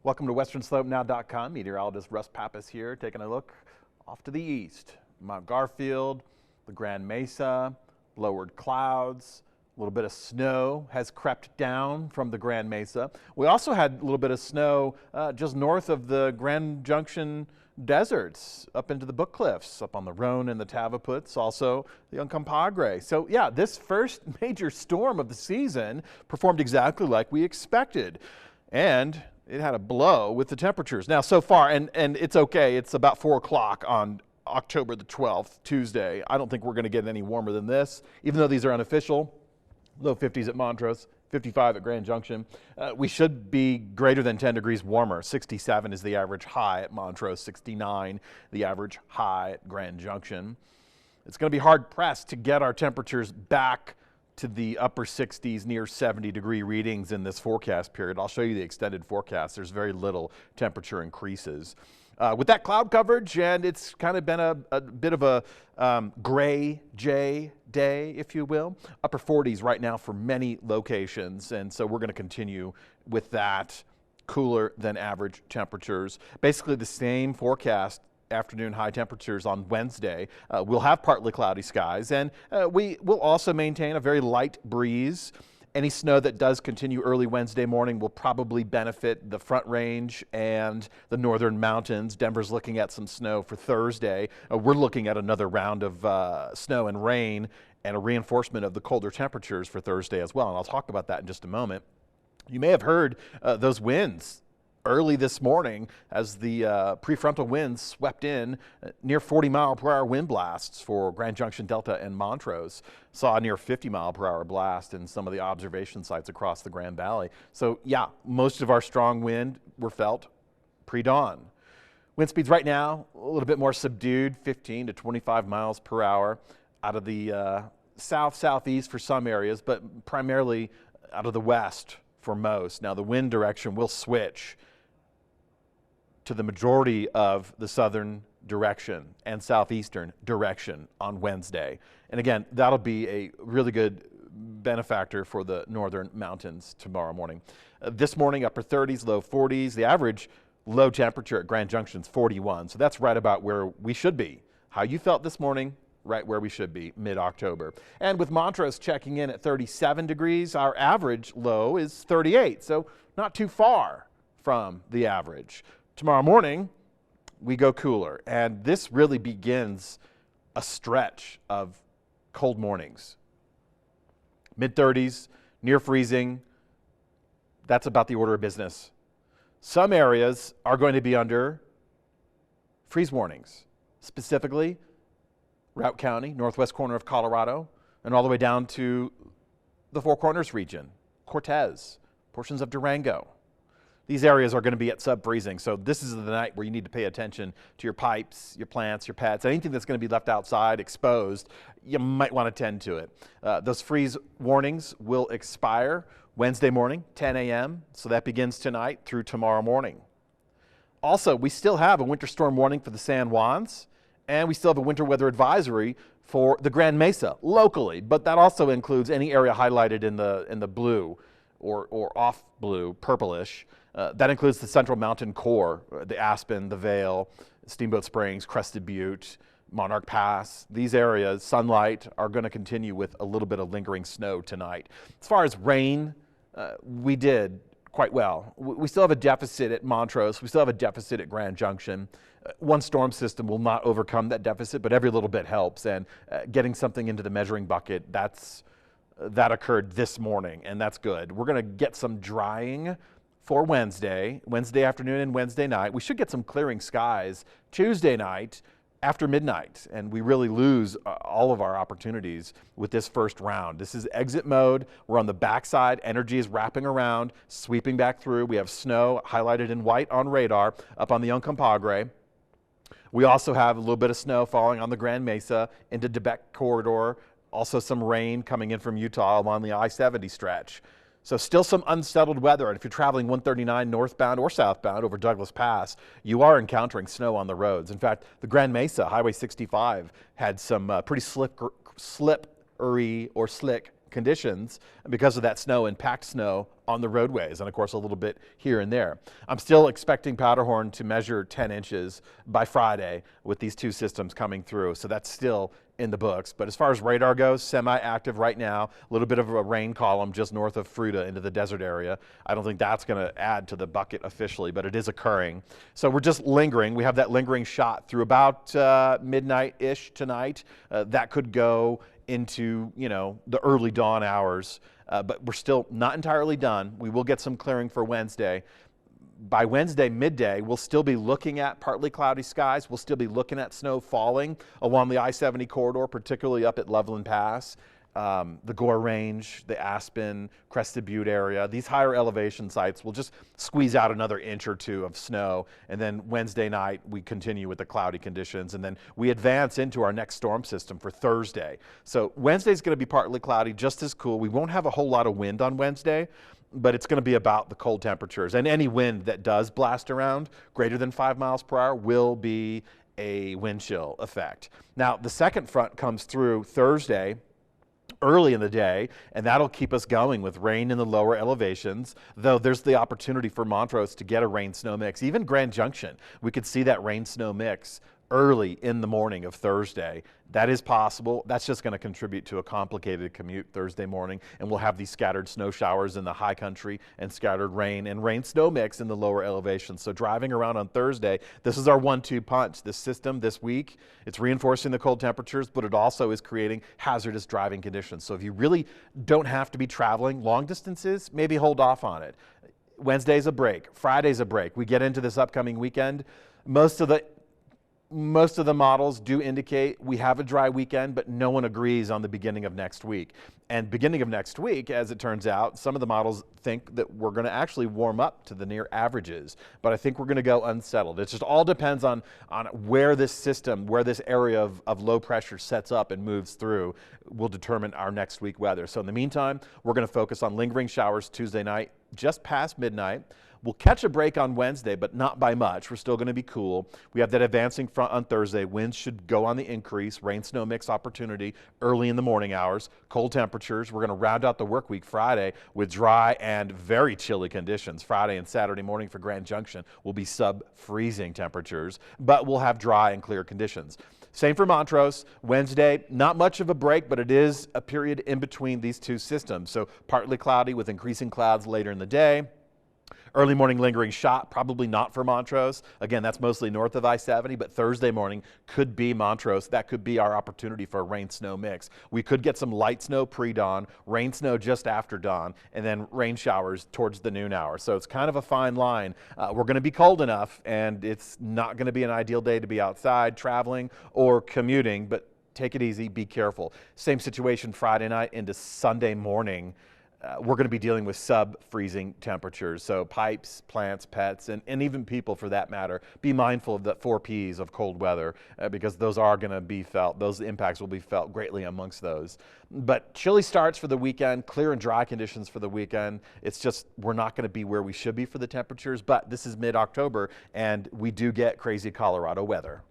Welcome to westernslope.now.com. Meteorologist Russ Pappas here, taking a look off to the east. Mount Garfield, the Grand Mesa, lowered clouds, a little bit of snow has crept down from the Grand Mesa. We also had a little bit of snow just north of the Grand Junction deserts, up into the Book Cliffs, up on the Rhone and the Tavaputs, also the Uncompahgre. So yeah, this first major storm of the season performed exactly like we expected. And it had a blow with the temperatures. Now, so far, and it's okay, it's about 4 o'clock on October the 12th, Tuesday. I don't think we're going to get any warmer than this, even though these are unofficial. Low 50s at Montrose, 55 at Grand Junction. We should be greater than 10 degrees warmer. 67 is the average high at Montrose, 69 the average high at Grand Junction. It's going to be hard pressed to get our temperatures back to the upper 60s, near 70-degree readings in this forecast period. I'll show you the extended forecast. There's very little temperature increases. With that cloud coverage, and it's kind of been a bit of a gray J day, if you will. Upper 40s right now for many locations, and so we're going to continue with that. Cooler than average temperatures. Basically the same forecast. Afternoon high temperatures on Wednesday. We'll have partly cloudy skies, and we will also maintain a very light breeze. Any snow that does continue early Wednesday morning will probably benefit the Front Range and the northern mountains. Denver's looking at some snow for Thursday. We're looking at another round of snow and rain and a reinforcement of the colder temperatures for Thursday as well, and I'll talk about that in just a moment. You may have heard those winds early this morning as the prefrontal winds swept in, near 40-mile-per-hour wind blasts for Grand Junction, Delta, and Montrose. Saw a near 50-mile-per-hour blast in some of the observation sites across the Grand Valley. So yeah, most of our strong wind were felt pre-dawn. Wind speeds right now a little bit more subdued, 15 to 25 miles per hour out of the south-southeast for some areas, but primarily out of the west for most. Now the wind direction will switch to the majority of the southern direction and southeastern direction on Wednesday. And again, that'll be a really good benefactor for the northern mountains tomorrow morning. This morning, upper 30s, low 40s. The average low temperature at Grand Junction is 41. So that's right about where we should be. How you felt this morning, right where we should be, mid-October. And with Montrose checking in at 37 degrees, our average low is 38. So not too far from the average. Tomorrow morning, we go cooler, and this really begins a stretch of cold mornings. Mid-30s, near freezing, that's about the order of business. Some areas are going to be under freeze warnings, specifically Routt County, northwest corner of Colorado, and all the way down to the Four Corners region, Cortez, portions of Durango. These areas are going to be at sub-freezing, so this is the night where you need to pay attention to your pipes, your plants, your pets, anything that's going to be left outside exposed. You might want to tend to it. Those freeze warnings will expire Wednesday morning, 10 a.m., so that begins tonight through tomorrow morning. Also, we still have a winter storm warning for the San Juans, and we still have a winter weather advisory for the Grand Mesa locally, but that also includes any area highlighted in the blue or off blue, purplish. That includes the Central Mountain Core, the Aspen, the Vale, Steamboat Springs, Crested Butte, Monarch Pass. These areas, sunlight, are going to continue with a little bit of lingering snow tonight. As far as rain, we did quite well. We still have a deficit at Montrose. We still have a deficit at Grand Junction. One storm system will not overcome that deficit, but every little bit helps. And getting something into the measuring bucket, that occurred this morning, and that's good. We're going to get some drying for Wednesday afternoon and Wednesday night. We should get some clearing skies Tuesday night after midnight, and we really lose all of our opportunities with this first round. This is exit mode. We're on the backside. Energy is wrapping around, sweeping back through. We have snow highlighted in white on radar up on the Uncompahgre. We also have a little bit of snow falling on the Grand Mesa into Debec corridor. Also some rain coming in from Utah along the I-70 stretch. So still some unsettled weather, and if you're traveling 139 northbound or southbound over Douglas Pass, you are encountering snow on the roads. In fact, the Grand Mesa, Highway 65, had some pretty slippery or slick conditions because of that snow and packed snow on the roadways, and of course a little bit here and there. I'm still expecting Powderhorn to measure 10 inches by Friday with these two systems coming through, so that's still in the books. But as far as radar goes, semi-active right now, a little bit of a rain column just north of Fruita into the desert area. I don't think that's going to add to the bucket officially, but it is occurring. So we're just lingering. We have that lingering shot through about midnight-ish tonight. That could go into, you know, the early dawn hours, but we're still not entirely done. We will get some clearing for Wednesday. By Wednesday midday, we'll still be looking at partly cloudy skies. We'll still be looking at snow falling along the I-70 corridor, particularly up at Loveland Pass, the Gore Range, the Aspen, Crested Butte area. These higher elevation sites will just squeeze out another inch or two of snow. And then Wednesday night, we continue with the cloudy conditions. And then we advance into our next storm system for Thursday. So Wednesday's going to be partly cloudy, just as cool. We won't have a whole lot of wind on Wednesday, but it's going to be about the cold temperatures. And any wind that does blast around greater than 5 miles per hour will be a wind chill effect. Now, the second front comes through Thursday early in the day, and that'll keep us going with rain in the lower elevations, though there's the opportunity for Montrose to get a rain-snow mix. Even Grand Junction, we could see that rain-snow mix early in the morning of Thursday. That is possible. That's just going to contribute to a complicated commute Thursday morning, and we'll have these scattered snow showers in the high country and scattered rain and rain-snow mix in the lower elevations. So driving around on Thursday, this is our 1-2 punch. This system this week, it's reinforcing the cold temperatures, but it also is creating hazardous driving conditions. So if you really don't have to be traveling long distances, maybe hold off on it. Wednesday's a break. Friday's a break. We get into this upcoming weekend. Most of the models do indicate we have a dry weekend, but no one agrees on the beginning of next week. And beginning of next week, as it turns out, some of the models think that we're going to actually warm up to the near averages, but I think we're going to go unsettled. It just all depends on where this system, where this area of low pressure sets up and moves through, will determine our next week weather. So in the meantime, we're going to focus on lingering showers Tuesday night, just past midnight. We'll catch a break on Wednesday, but not by much. We're still going to be cool. We have that advancing front on Thursday. Winds should go on the increase. Rain-snow mix opportunity early in the morning hours. Cold temperatures. We're going to round out the work week Friday with dry and very chilly conditions. Friday and Saturday morning for Grand Junction will be sub-freezing temperatures, but we'll have dry and clear conditions. Same for Montrose. Wednesday, not much of a break, but it is a period in between these two systems. So partly cloudy with increasing clouds later in the day. Early morning lingering shot, probably not for Montrose. Again, that's mostly north of I-70, but Thursday morning could be Montrose. That could be our opportunity for a rain-snow mix. We could get some light snow pre-dawn, rain snow just after dawn, and then rain showers towards the noon hour. So it's kind of a fine line. We're going to be cold enough, and it's not going to be an ideal day to be outside traveling or commuting, but take it easy, be careful. Same situation Friday night into Sunday morning. We're going to be dealing with sub-freezing temperatures. So pipes, plants, pets, and even people for that matter, be mindful of the 4 Ps of cold weather because those are going to be felt. Those impacts will be felt greatly amongst those. But chilly starts for the weekend, clear and dry conditions for the weekend. It's just we're not going to be where we should be for the temperatures, but this is mid-October and we do get crazy Colorado weather.